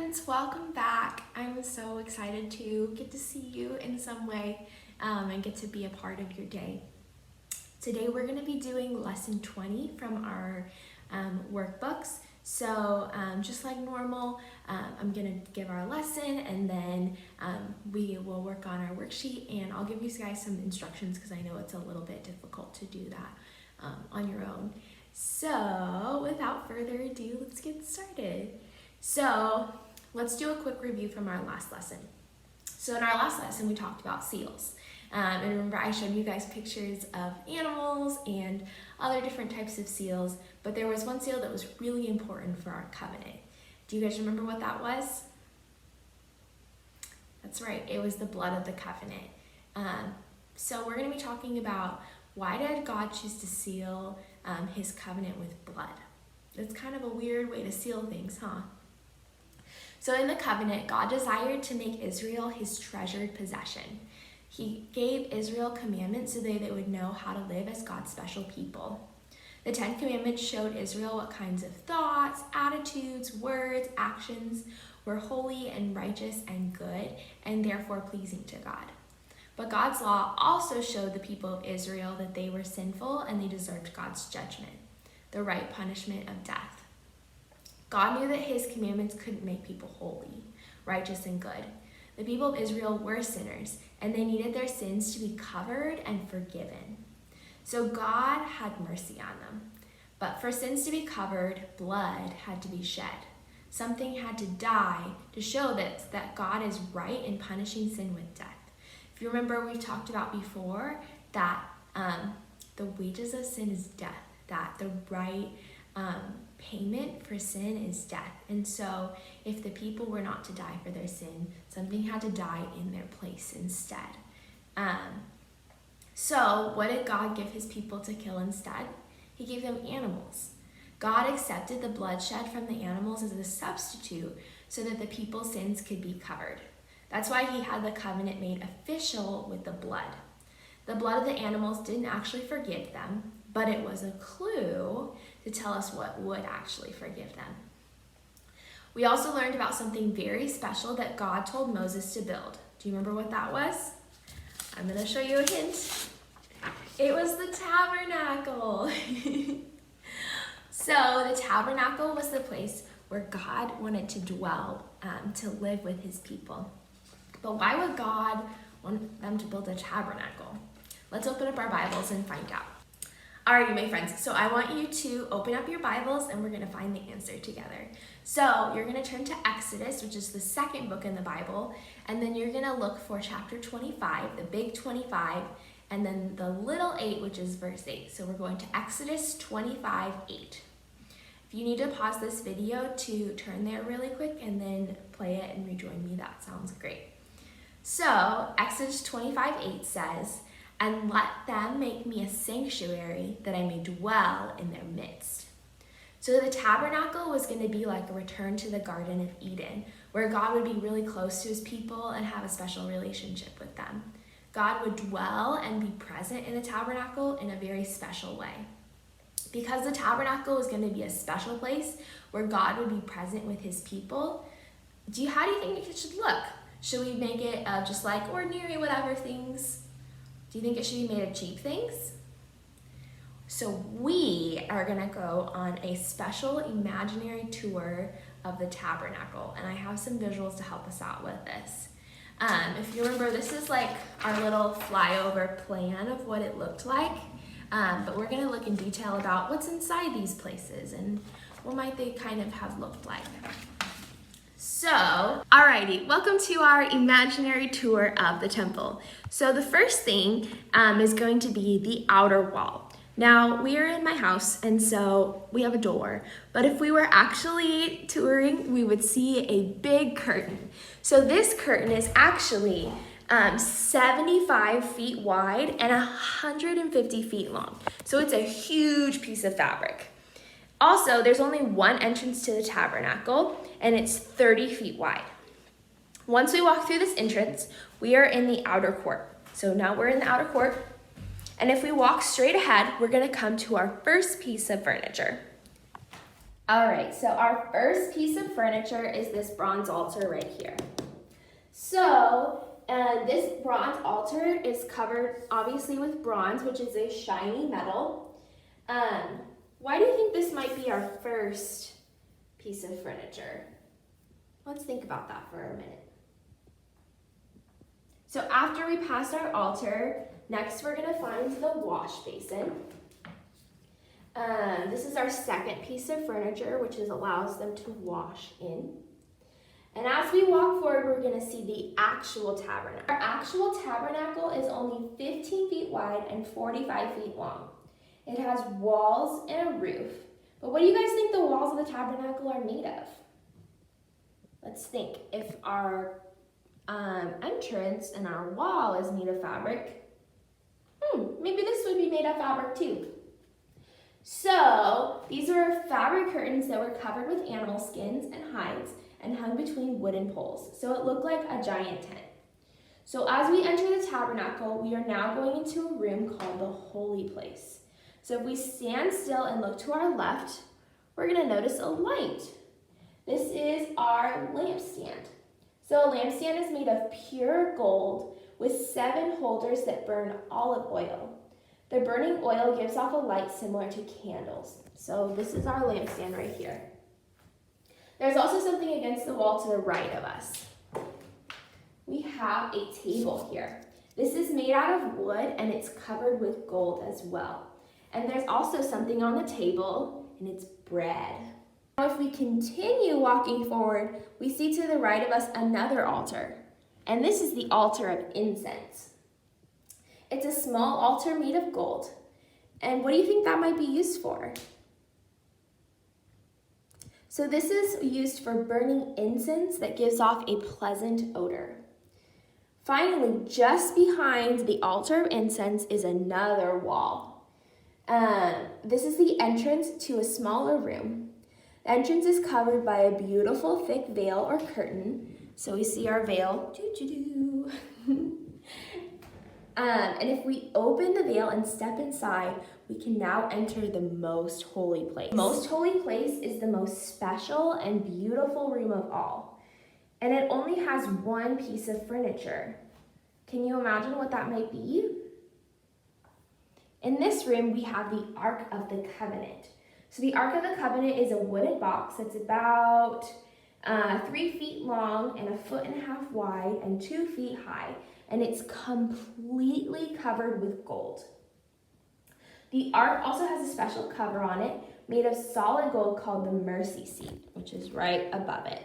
friends, welcome back. I'm so excited to get to see you in some way and get to be a part of your day. Today we're going to be doing lesson 20 from our workbooks. So just like normal, I'm going to give our lesson and then we will work on our worksheet, and I'll give you guys some instructions because I know it's a little bit difficult to do that on your own. So without further ado, let's get started. So let's do a quick review from our last lesson. So in our last lesson, we talked about seals. And remember, I showed you guys pictures of animals and other different types of seals, but there was one seal that was really important for our covenant. Do you guys remember what that was? That's right, it was the blood of the covenant. So we're going to be talking about why did God choose to seal his covenant with blood? It's kind of a weird way to seal things, huh? So in the covenant, God desired to make Israel his treasured possession. He gave Israel commandments so they would know how to live as God's special people. The 10 Commandments showed Israel what kinds of thoughts, attitudes, words, actions were holy and righteous and good, and therefore pleasing to God. But God's law also showed the people of Israel that they were sinful and they deserved God's judgment, the right punishment of death. God knew that his commandments couldn't make people holy, righteous, and good. The people of Israel were sinners, and they needed their sins to be covered and forgiven. So God had mercy on them. But for sins to be covered, blood had to be shed. Something had to die to show that God is right in punishing sin with death. If you remember, we've talked about before that the wages of sin is death, that the right payment for sin is death. And so if the people were not to die for their sin, something had to die in their place instead. So what did God give his people to kill instead? He gave them animals. God accepted the bloodshed from the animals as a substitute so that the people's sins could be covered. That's why he had the covenant made official with the blood. The blood of the animals didn't actually forgive them, but it was a clue to tell us what would actually forgive them. We also learned about something very special that God told Moses to build. Do you remember what that was? I'm going to show you a hint. It was the tabernacle. So the tabernacle was the place where God wanted to dwell, to live with his people. But why would God want them to build a tabernacle? Let's open up our Bibles and find out. Alrighty, my friends, so I want you to open up your Bibles and we're going to find the answer together. So you're going to turn to Exodus, which is the second book in the Bible, and then you're going to look for chapter 25, the big 25, and then the little 8, which is verse 8. So we're going to Exodus 25:8. If you need to pause this video to turn there really quick and then play it and rejoin me, that sounds great. So Exodus 25:8 says, "And let them make me a sanctuary that I may dwell in their midst." So the tabernacle was going to be like a return to the Garden of Eden, where God would be really close to his people and have a special relationship with them. God would dwell and be present in the tabernacle in a very special way. Because the tabernacle was going to be a special place where God would be present with his people, how do you think it should look? Should we make it just like ordinary whatever things? Do you think it should be made of cheap things? So we are going to go on a special imaginary tour of the tabernacle, and I have some visuals to help us out with this. If you remember, this is like our little flyover plan of what it looked like, but we're going to look in detail about what's inside these places and what might they kind of have looked like. So, alrighty, welcome to our imaginary tour of the temple. So the first thing is going to be the outer wall. Now, we are in my house, and so we have a door, but if we were actually touring, we would see a big curtain. So this curtain is actually 75 feet wide and 150 feet long. So it's a huge piece of fabric. Also, there's only one entrance to the tabernacle, and it's 30 feet wide. Once we walk through this entrance, we are in the outer court. So now we're in the outer court, and if we walk straight ahead, we're going to come to our first piece of furniture. All right, so our first piece of furniture is this bronze altar right here. So this bronze altar is covered obviously with bronze, which is a shiny metal. Why do you think this might be our first piece of furniture? Let's think about that for a minute. So after we pass our altar, next we're gonna find the wash basin. This is our second piece of furniture, which allows them to wash in. And as we walk forward, we're gonna see the actual tabernacle. Our actual tabernacle is only 15 feet wide and 45 feet long. It has walls and a roof. But what do you guys think the walls of the tabernacle are made of? Let's think. If our entrance and our wall is made of fabric, maybe this would be made of fabric too. So these are fabric curtains that were covered with animal skins and hides and hung between wooden poles. So it looked like a giant tent. So as we enter the tabernacle, we are now going into a room called the holy place. So if we stand still and look to our left, we're gonna notice a light. This is our lampstand. So a lampstand is made of pure gold with 7 holders that burn olive oil. The burning oil gives off a light similar to candles. So this is our lampstand right here. There's also something against the wall to the right of us. We have a table here. This is made out of wood and it's covered with gold as well. And there's also something on the table and it's bread. Now if we continue walking forward, we see to the right of us another altar. And this is the altar of incense. It's a small altar made of gold. And what do you think that might be used for? So this is used for burning incense that gives off a pleasant odor. Finally, just behind the altar of incense is another wall. This is the entrance to a smaller room. The entrance is covered by a beautiful thick veil or curtain. So we see our veil. And if we open the veil and step inside, we can now enter the most holy place. The most holy place is the most special and beautiful room of all. And it only has one piece of furniture. Can you imagine what that might be? In this room, we have the Ark of the Covenant. So the Ark of the Covenant is a wooden box that's about 3 feet long and 1.5 feet wide and 2 feet high. And it's completely covered with gold. The ark also has a special cover on it made of solid gold called the mercy seat, which is right above it.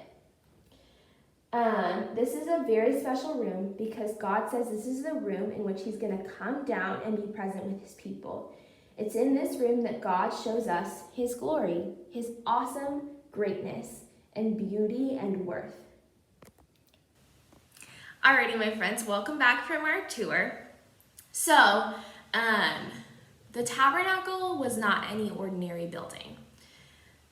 This is a very special room because God says this is the room in which he's going to come down and be present with his people. It's in this room that God shows us his glory, his awesome greatness and beauty and worth. Alrighty, my friends, welcome back from our tour. So, the tabernacle was not any ordinary building.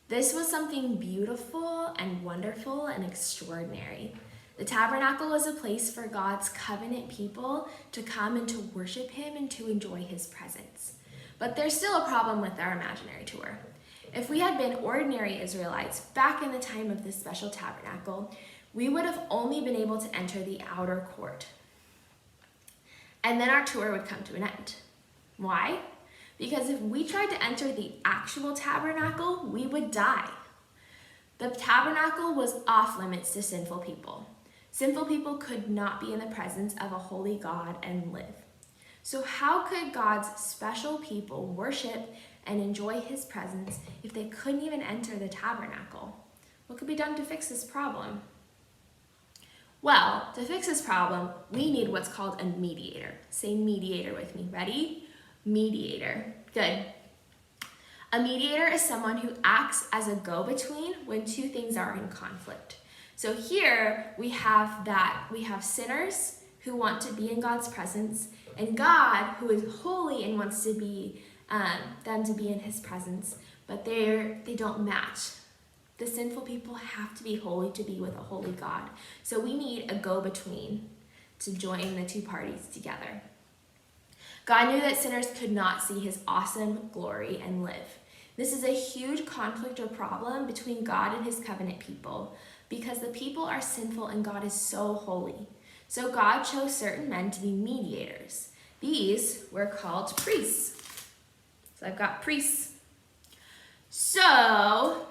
This was something beautiful and wonderful and extraordinary. The tabernacle was a place for God's covenant people to come and to worship him and to enjoy his presence. But there's still a problem with our imaginary tour. If we had been ordinary Israelites back in the time of this special tabernacle, we would have only been able to enter the outer court. And then our tour would come to an end. Why? Because if we tried to enter the actual tabernacle, we would die. The tabernacle was off limits to sinful people. Sinful people could not be in the presence of a holy God and live. So how could God's special people worship and enjoy his presence if they couldn't even enter the tabernacle? What could be done to fix this problem? Well, to fix this problem, we need what's called a mediator. Say mediator with me. Ready? Mediator. Good. A mediator is someone who acts as a go-between when two things are in conflict. So here we have sinners who want to be in God's presence, and God who is holy and wants to be them to be in his presence, but they don't match. The sinful people have to be holy to be with a holy God. So we need a go-between to join the two parties together. God knew that sinners could not see his awesome glory and live. This is a huge conflict or problem between God and his covenant people because the people are sinful and God is so holy. So God chose certain men to be mediators. These were called priests. So I've got priests. So,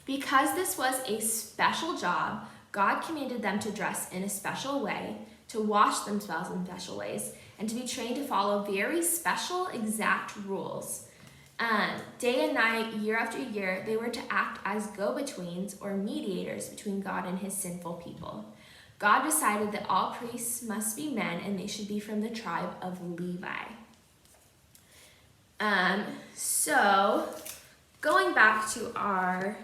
because this was a special job, God commanded them to dress in a special way, to wash themselves in special ways, and to be trained to follow very special, exact rules. Day and night, year after year, they were to act as go-betweens or mediators between God and his sinful people. God decided that all priests must be men and they should be from the tribe of Levi. So, going back to our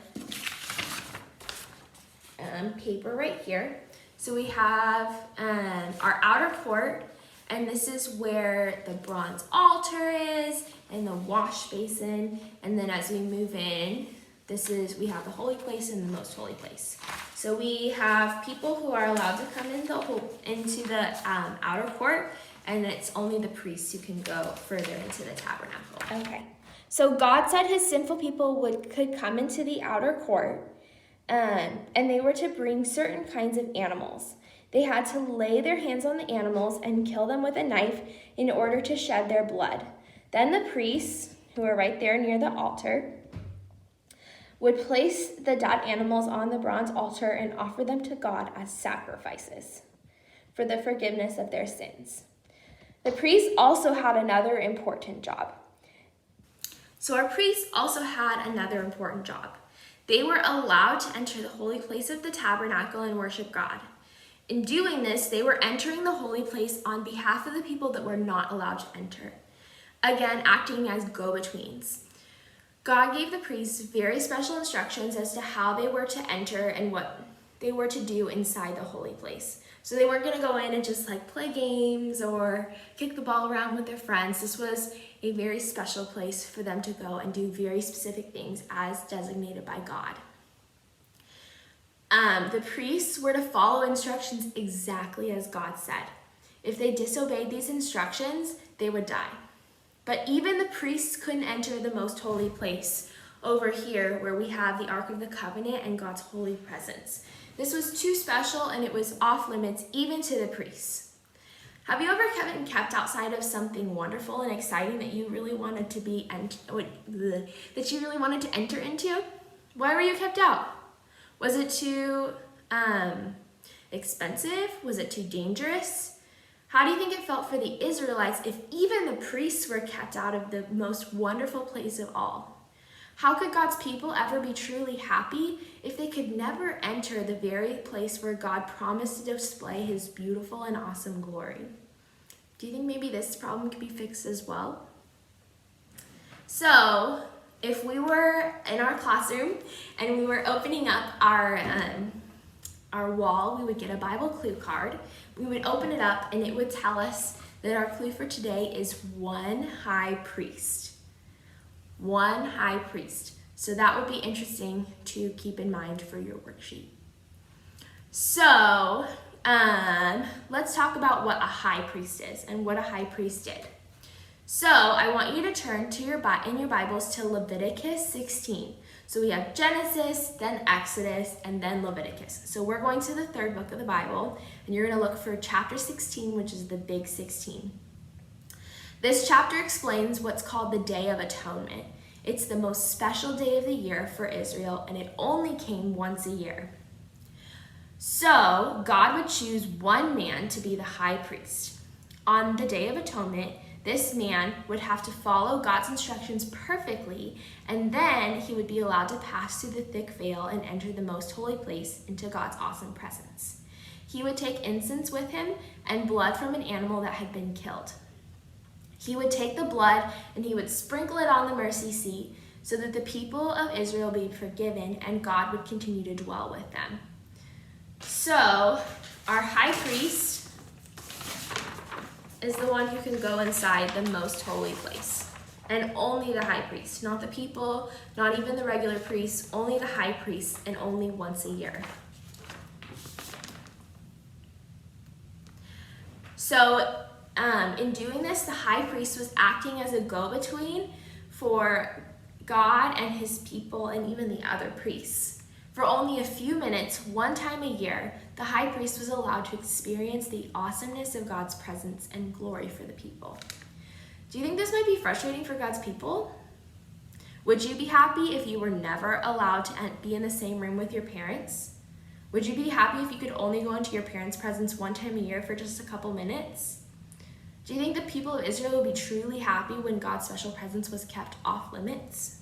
paper right here. So we have our outer court, and this is where the bronze altar is and the wash basin. And then as we move in, we have the holy place and the most holy place. So we have people who are allowed to come into the outer court, and it's only the priests who can go further into the tabernacle. Okay. So God said his sinful people could come into the outer court, and they were to bring certain kinds of animals. They had to lay their hands on the animals and kill them with a knife in order to shed their blood. Then the priests, who are right there near the altar, would place the dead animals on the bronze altar and offer them to God as sacrifices for the forgiveness of their sins. The priests also had another important job. So our priests also had another important job. They were allowed to enter the holy place of the tabernacle and worship God. In doing this, they were entering the holy place on behalf of the people that were not allowed to enter. Again, acting as go-betweens. God gave the priests very special instructions as to how they were to enter and what they were to do inside the holy place. So they weren't going to go in and just play games or kick the ball around with their friends. This was a very special place for them to go and do very specific things as designated by God. The priests were to follow instructions exactly as God said. If they disobeyed these instructions, they would die. But even the priests couldn't enter the most holy place over here where we have the Ark of the Covenant and God's holy presence. This was too special and it was off limits even to the priests. Have you ever been kept outside of something wonderful and exciting that you really wanted to enter into? Why were you kept out? Was it too expensive? Was it too dangerous? How do you think it felt for the Israelites if even the priests were kept out of the most wonderful place of all? How could God's people ever be truly happy if they could never enter the very place where God promised to display his beautiful and awesome glory? Do you think maybe this problem could be fixed as well? So, if we were in our classroom and we were opening up our wall, we would get a Bible clue card. We would open it up and it would tell us that our clue for today is one high priest. One high priest. So that would be interesting to keep in mind for your worksheet. So let's talk about what a high priest is and what a high priest did. So I want you to turn to in your Bibles to Leviticus 16. So we have Genesis, then Exodus, and then Leviticus. So we're going to the third book of the Bible, and you're going to look for chapter 16, which is the Big 16. This chapter explains what's called the Day of Atonement. It's the most special day of the year for Israel, and it only came once a year. So God would choose one man to be the high priest. On the Day of Atonement, this man would have to follow God's instructions perfectly, and then he would be allowed to pass through the thick veil and enter the most holy place into God's awesome presence. He would take incense with him and blood from an animal that had been killed. He would take the blood and he would sprinkle it on the mercy seat so that the people of Israel would be forgiven and God would continue to dwell with them. So, our high priest is the one who can go inside the most holy place. And only the high priest, not the people, not even the regular priests, only the high priest, and only once a year. So in doing this, the high priest was acting as a go-between for God and his people and even the other priests. For only a few minutes, one time a year, the high priest was allowed to experience the awesomeness of God's presence and glory for the people. Do you think this might be frustrating for God's people? Would you be happy if you were never allowed to be in the same room with your parents? Would you be happy if you could only go into your parents' presence one time a year for just a couple minutes? Do you think the people of Israel would be truly happy when God's special presence was kept off limits?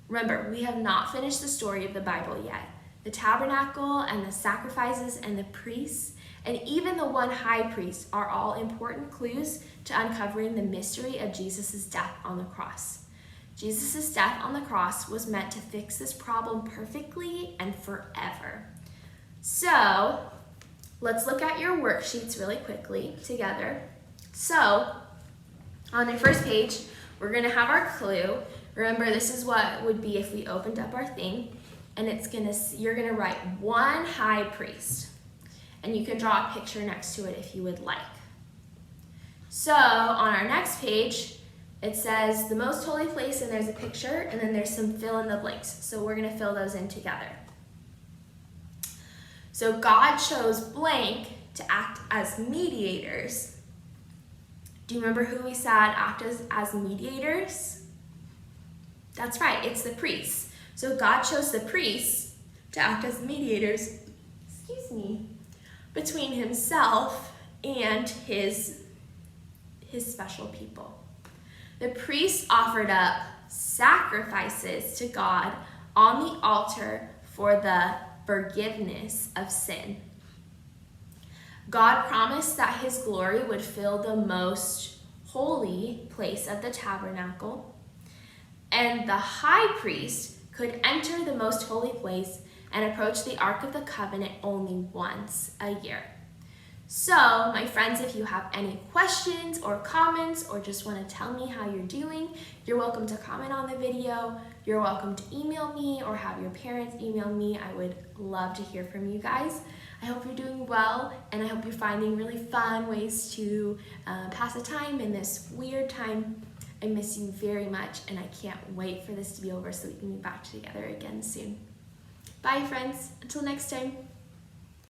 Remember, we have not finished the story of the Bible yet. The tabernacle and the sacrifices and the priests and even the one high priest are all important clues to uncovering the mystery of Jesus' death on the cross. Jesus' death on the cross was meant to fix this problem perfectly and forever. So, let's look at your worksheets really quickly together. So, on your first page, we're going to have our clue. Remember, this is what would be if we opened up our thing, and you're going to write one high priest, and you can draw a picture next to it if you would like. So, on our next page, it says the most holy place, and there's a picture, and then there's some fill in the blanks. So we're going to fill those in together. So God chose blank to act as mediators. Do you remember who we said act as mediators? That's right, it's the priests. So God chose the priests to act as mediators, between himself and his special people. The priests offered up sacrifices to God on the altar for the forgiveness of sin. God promised that his glory would fill the most holy place of the tabernacle, and the high priest could enter the most holy place and approach the Ark of the Covenant only once a year. So, my friends, if you have any questions or comments or just want to tell me how you're doing, you're welcome to comment on the video. You're welcome to email me or have your parents email me. I would love to hear from you guys. I hope you're doing well, and I hope you're finding really fun ways to pass the time in this weird time. I miss you very much, and I can't wait for this to be over so we can be back together again soon. Bye, friends. Until next time.